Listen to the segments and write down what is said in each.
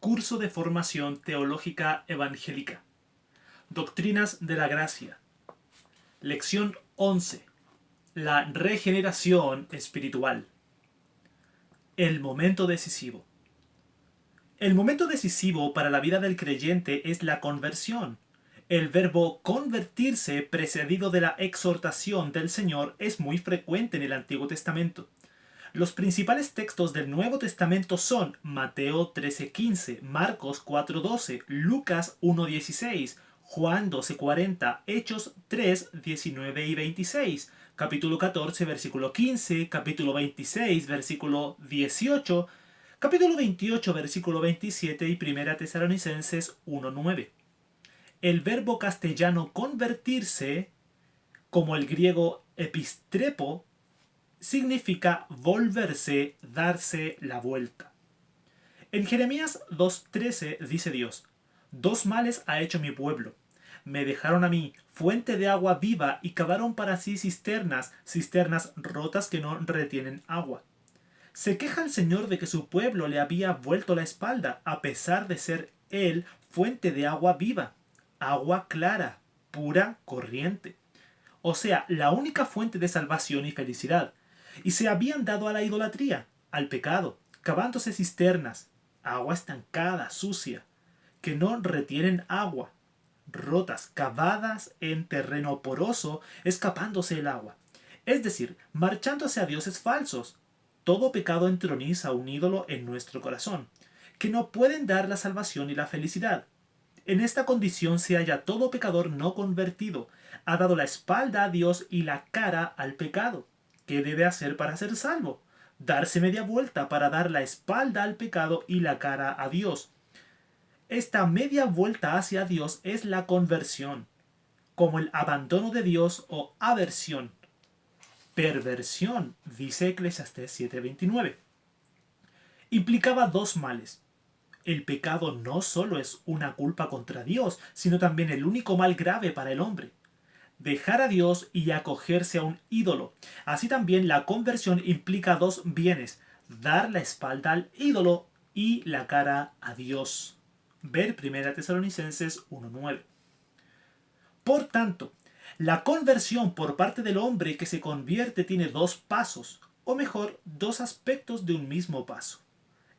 Curso de Formación Teológica Evangélica. Doctrinas de la Gracia. Lección 11. La regeneración espiritual. El momento decisivo. El momento decisivo para la vida del creyente es la conversión. El verbo convertirse precedido de la exhortación del Señor es muy frecuente en el Antiguo Testamento. Los principales textos del Nuevo Testamento son Mateo 13:15, Marcos 4:12, Lucas 1:16, Juan 12:40, Hechos 3:19 y 26, capítulo 14, versículo 15, capítulo 26, versículo 18, capítulo 28, versículo 27 y 1 Tesalonicenses 1:9. El verbo castellano convertirse, como el griego epistrepo, significa volverse, darse la vuelta. En Jeremías 2:13 dice Dios: Dos males ha hecho mi pueblo. Me dejaron a mí fuente de agua viva y cavaron para sí cisternas rotas que no retienen agua. Se queja el Señor de que su pueblo le había vuelto la espalda, a pesar de ser él fuente de agua viva, agua clara, pura, corriente. O sea, la única fuente de salvación y felicidad. Y se habían dado a la idolatría, al pecado, cavándose cisternas, agua estancada, sucia, que no retienen agua, rotas, cavadas en terreno poroso, escapándose el agua. Es decir, marchándose a dioses falsos. Todo pecado entroniza un ídolo en nuestro corazón, que no pueden dar la salvación y la felicidad. En esta condición se halla todo pecador no convertido. Ha dado la espalda a Dios y la cara al pecado. ¿Qué debe hacer para ser salvo? Darse media vuelta para dar la espalda al pecado y la cara a Dios. Esta media vuelta hacia Dios es la conversión, como el abandono de Dios o aversión. Perversión, dice Eclesiastés 7:29. Implicaba dos males. El pecado no solo es una culpa contra Dios, sino también el único mal grave para el hombre. Dejar a Dios y acogerse a un ídolo. Así también la conversión implica dos bienes: dar la espalda al ídolo y la cara a Dios. Ver 1 Tesalonicenses 1:9. Por tanto, la conversión por parte del hombre que se convierte tiene dos pasos, o mejor, dos aspectos de un mismo paso: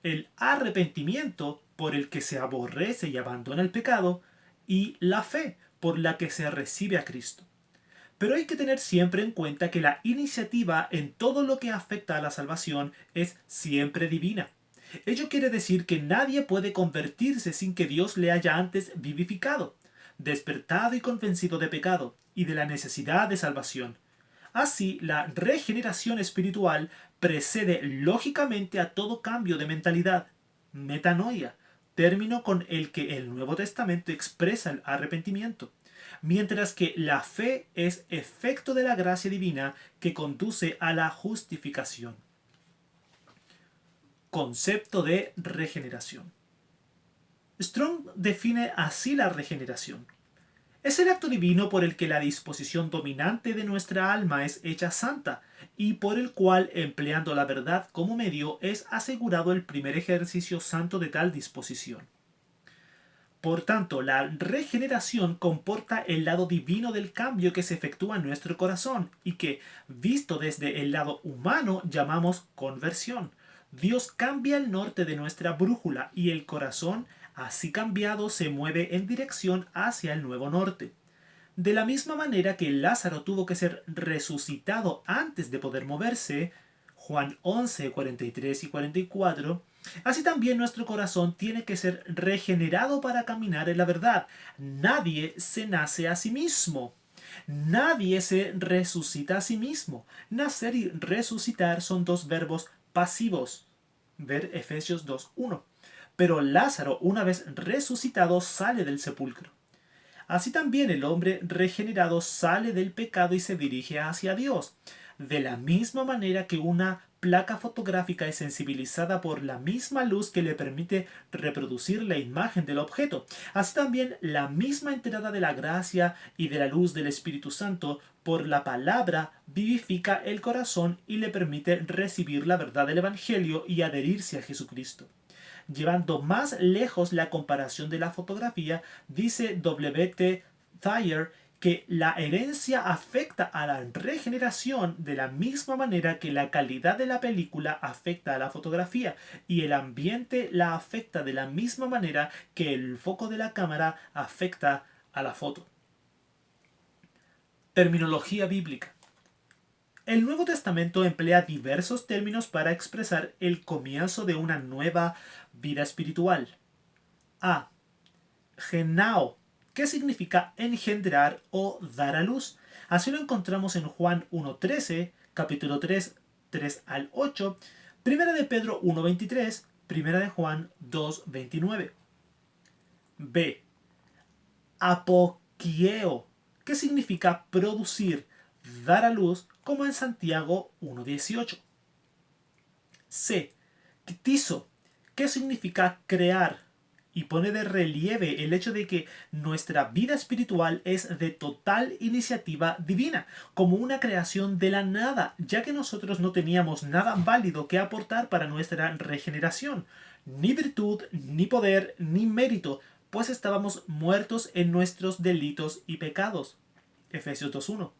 el arrepentimiento, por el que se aborrece y abandona el pecado, y la fe, por la que se recibe a Cristo. Pero hay que tener siempre en cuenta que la iniciativa en todo lo que afecta a la salvación es siempre divina. Ello quiere decir que nadie puede convertirse sin que Dios le haya antes vivificado, despertado y convencido de pecado y de la necesidad de salvación. Así, la regeneración espiritual precede lógicamente a todo cambio de mentalidad, metanoia, término con el que el Nuevo Testamento expresa el arrepentimiento, mientras que la fe es efecto de la gracia divina que conduce a la justificación. Concepto de regeneración. Strong define así la regeneración: es el acto divino por el que la disposición dominante de nuestra alma es hecha santa y por el cual, empleando la verdad como medio, es asegurado el primer ejercicio santo de tal disposición. Por tanto, la regeneración comporta el lado divino del cambio que se efectúa en nuestro corazón y que, visto desde el lado humano, llamamos conversión. Dios cambia el norte de nuestra brújula y el corazón, así cambiado, se mueve en dirección hacia el nuevo norte. De la misma manera que Lázaro tuvo que ser resucitado antes de poder moverse, Juan 11, 43 y 44, así también nuestro corazón tiene que ser regenerado para caminar en la verdad. Nadie se nace a sí mismo. Nadie se resucita a sí mismo. Nacer y resucitar son dos verbos pasivos. Ver Efesios 2:1. Pero Lázaro, una vez resucitado, sale del sepulcro. Así también el hombre regenerado sale del pecado y se dirige hacia Dios. De la misma manera que una placa fotográfica es sensibilizada por la misma luz que le permite reproducir la imagen del objeto, así también la misma entrada de la gracia y de la luz del Espíritu Santo por la palabra vivifica el corazón y le permite recibir la verdad del Evangelio y adherirse a Jesucristo. Llevando más lejos la comparación de la fotografía, dice W.T. Thayer que la herencia afecta a la regeneración de la misma manera que la calidad de la película afecta a la fotografía, y el ambiente la afecta de la misma manera que el foco de la cámara afecta a la foto. Terminología bíblica. El Nuevo Testamento emplea diversos términos para expresar el comienzo de una nueva vida espiritual. A. Genao, que significa engendrar o dar a luz. Así lo encontramos en Juan 1.13, capítulo 3, 3 al 8, Primera de Pedro 1.23, Primera de Juan 2.29. B. Apoquieo, que significa producir, dar a luz, como en Santiago 1.18. C. Ctizo, que significa crear, y pone de relieve el hecho de que nuestra vida espiritual es de total iniciativa divina, como una creación de la nada, ya que nosotros no teníamos nada válido que aportar para nuestra regeneración, ni virtud, ni poder, ni mérito, pues estábamos muertos en nuestros delitos y pecados. Efesios 2.1.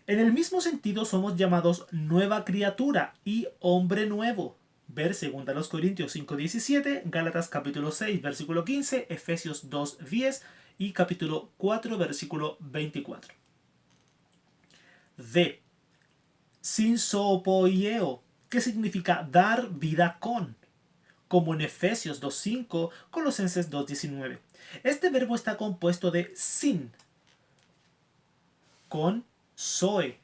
En el mismo sentido somos llamados nueva criatura y hombre nuevo. Ver 2 Corintios 5.17, Gálatas capítulo 6, versículo 15, Efesios 2.10 y capítulo 4, versículo 24. D. Synsopoieo, que significa dar vida con, como en Efesios 2.5, Colosenses 2.19. Este verbo está compuesto de sin, con zoe,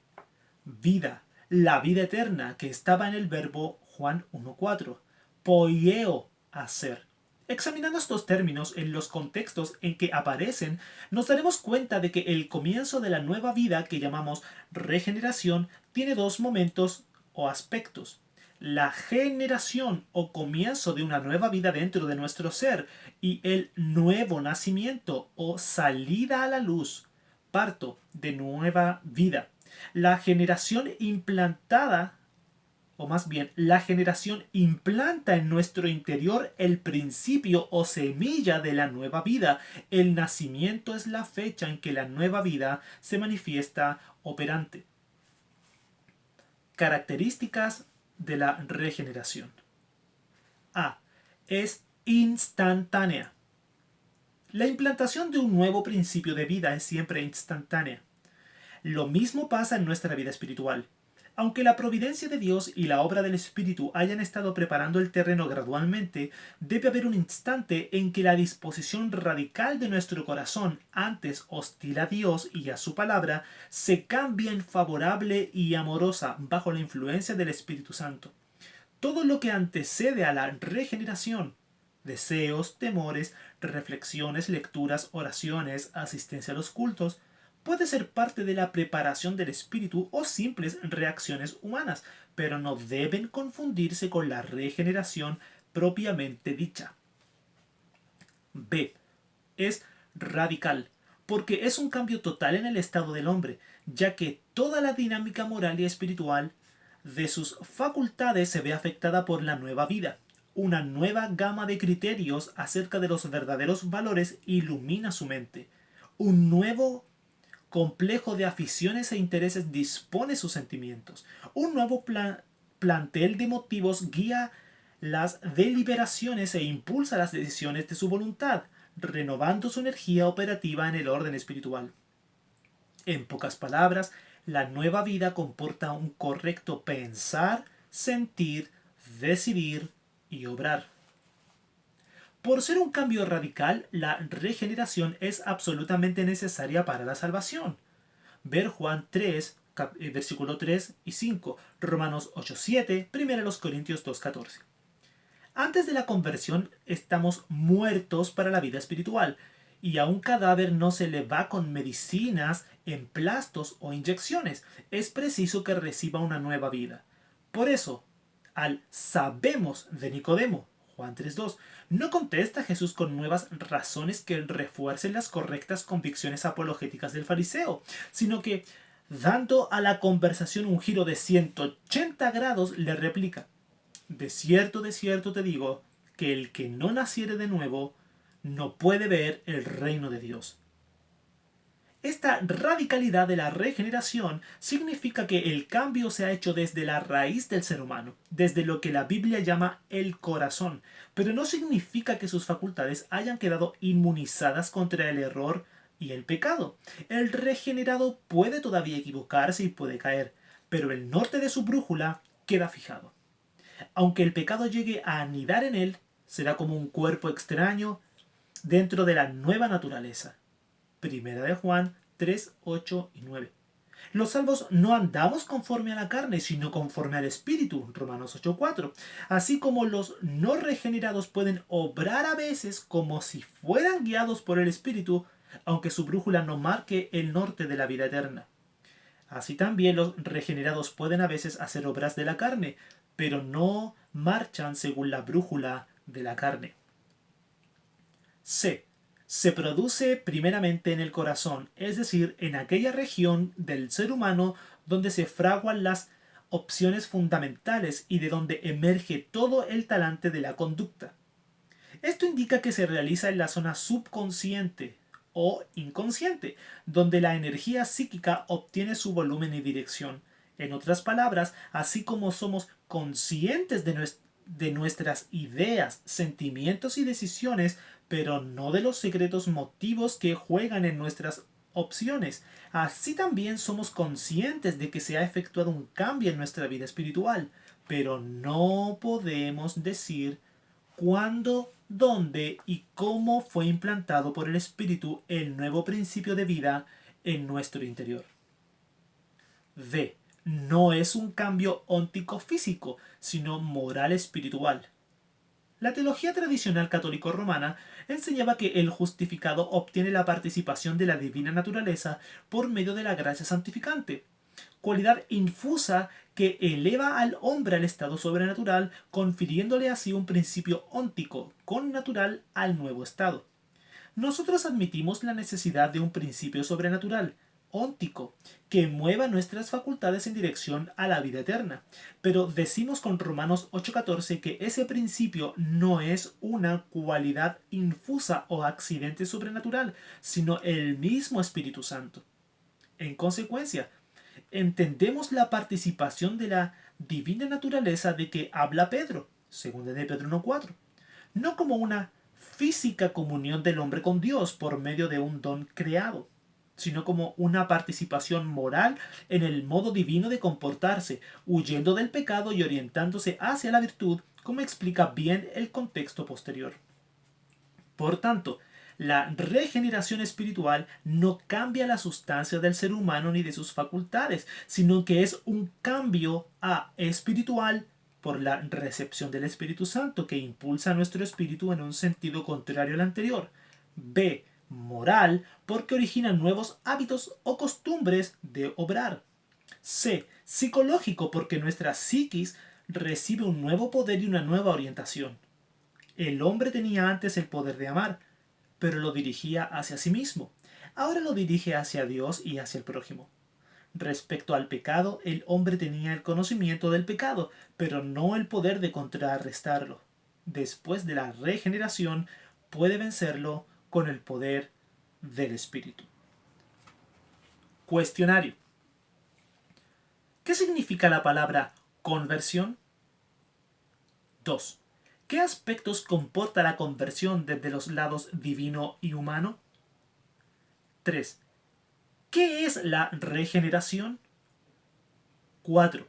vida, la vida eterna, que estaba en el verbo Juan 1.4, poieo, hacer. Examinando estos términos en los contextos en que aparecen, nos daremos cuenta de que el comienzo de la nueva vida que llamamos regeneración tiene dos momentos o aspectos. La generación o comienzo de una nueva vida dentro de nuestro ser, y el nuevo nacimiento o salida a la luz, parto de nueva vida. La generación implantada, o más bien, la generación implanta en nuestro interior el principio o semilla de la nueva vida. El nacimiento es la fecha en que la nueva vida se manifiesta operante. Características de la regeneración. A. Es instantánea. La implantación de un nuevo principio de vida es siempre instantánea. Lo mismo pasa en nuestra vida espiritual. Aunque la providencia de Dios y la obra del Espíritu hayan estado preparando el terreno gradualmente, debe haber un instante en que la disposición radical de nuestro corazón, antes hostil a Dios y a su palabra, se cambia en favorable y amorosa bajo la influencia del Espíritu Santo. Todo lo que antecede a la regeneración, deseos, temores, reflexiones, lecturas, oraciones, asistencia a los cultos, puede ser parte de la preparación del espíritu o simples reacciones humanas, pero no deben confundirse con la regeneración propiamente dicha. B. Es radical, porque es un cambio total en el estado del hombre, ya que toda la dinámica moral y espiritual de sus facultades se ve afectada por la nueva vida. Una nueva gama de criterios acerca de los verdaderos valores ilumina su mente. Un nuevo complejo de aficiones e intereses dispone sus sentimientos. Un nuevo plantel de motivos guía las deliberaciones e impulsa las decisiones de su voluntad, renovando su energía operativa en el orden espiritual. En pocas palabras, la nueva vida comporta un correcto pensar, sentir, decidir y obrar. Por ser un cambio radical, la regeneración es absolutamente necesaria para la salvación. Ver Juan 3, versículo 3 y 5, Romanos 8.7, 1 Corintios 2.14. Antes de la conversión estamos muertos para la vida espiritual, y a un cadáver no se le va con medicinas, emplastos o inyecciones. Es preciso que reciba una nueva vida. Por eso, al sabemos de Nicodemo, Juan 3.2, no contesta Jesús con nuevas razones que refuercen las correctas convicciones apologéticas del fariseo, sino que, dando a la conversación un giro de 180 grados, le replica: de cierto te digo, que el que no naciere de nuevo no puede ver el reino de Dios. Esta radicalidad de la regeneración significa que el cambio se ha hecho desde la raíz del ser humano, desde lo que la Biblia llama el corazón, pero no significa que sus facultades hayan quedado inmunizadas contra el error y el pecado. El regenerado puede todavía equivocarse y puede caer, pero el norte de su brújula queda fijado. Aunque el pecado llegue a anidar en él, será como un cuerpo extraño dentro de la nueva naturaleza. Primera de Juan 3, 8 y 9. Los salvos no andamos conforme a la carne, sino conforme al Espíritu. Romanos 8, 4. Así como los no regenerados pueden obrar a veces como si fueran guiados por el Espíritu, aunque su brújula no marque el norte de la vida eterna. Así también los regenerados pueden a veces hacer obras de la carne, pero no marchan según la brújula de la carne. C. Se produce primeramente en el corazón, es decir, en aquella región del ser humano donde se fraguan las opciones fundamentales y de donde emerge todo el talante de la conducta. Esto indica que se realiza en la zona subconsciente o inconsciente, donde la energía psíquica obtiene su volumen y dirección. En otras palabras, así como somos conscientes de nuestras ideas, sentimientos y decisiones, pero no de los secretos motivos que juegan en nuestras opciones, así también somos conscientes de que se ha efectuado un cambio en nuestra vida espiritual, pero no podemos decir cuándo, dónde y cómo fue implantado por el Espíritu el nuevo principio de vida en nuestro interior. D. No es un cambio óntico físico, sino moral espiritual. La teología tradicional católico-romana enseñaba que el justificado obtiene la participación de la divina naturaleza por medio de la gracia santificante, cualidad infusa que eleva al hombre al estado sobrenatural, confiriéndole así un principio óntico, connatural al nuevo estado. Nosotros admitimos la necesidad de un principio sobrenatural, óntico, que mueva nuestras facultades en dirección a la vida eterna. Pero decimos con Romanos 8:14 que ese principio no es una cualidad infusa o accidente sobrenatural, sino el mismo Espíritu Santo. En consecuencia, entendemos la participación de la divina naturaleza de que habla Pedro, 2 de Pedro 1:4, no como una física comunión del hombre con Dios por medio de un don creado, sino como una participación moral en el modo divino de comportarse, huyendo del pecado y orientándose hacia la virtud, como explica bien el contexto posterior. Por tanto, la regeneración espiritual no cambia la sustancia del ser humano ni de sus facultades, sino que es un cambio a espiritual por la recepción del Espíritu Santo que impulsa a nuestro espíritu en un sentido contrario al anterior. B. Moral, porque origina nuevos hábitos o costumbres de obrar. C. Psicológico, porque nuestra psiquis recibe un nuevo poder y una nueva orientación. El hombre tenía antes el poder de amar, pero lo dirigía hacia sí mismo. Ahora lo dirige hacia Dios y hacia el prójimo. Respecto al pecado, el hombre tenía el conocimiento del pecado, pero no el poder de contrarrestarlo. Después de la regeneración, puede vencerlo con el poder del Espíritu. Cuestionario. ¿Qué significa la palabra conversión? 2. ¿Qué aspectos comporta la conversión desde los lados divino y humano? 3. ¿Qué es la regeneración? 4.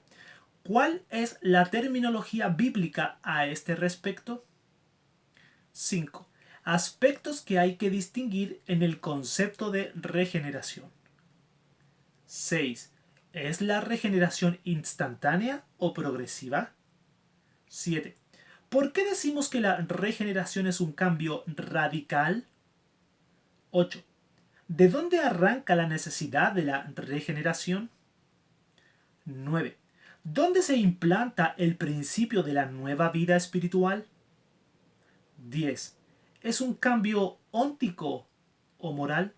¿Cuál es la terminología bíblica a este respecto? 5. Aspectos que hay que distinguir en el concepto de regeneración. 6. ¿Es la regeneración instantánea o progresiva? 7. ¿Por qué decimos que la regeneración es un cambio radical? 8. ¿De dónde arranca la necesidad de la regeneración? 9. ¿Dónde se implanta el principio de la nueva vida espiritual? 10. ¿Es un cambio óntico o moral?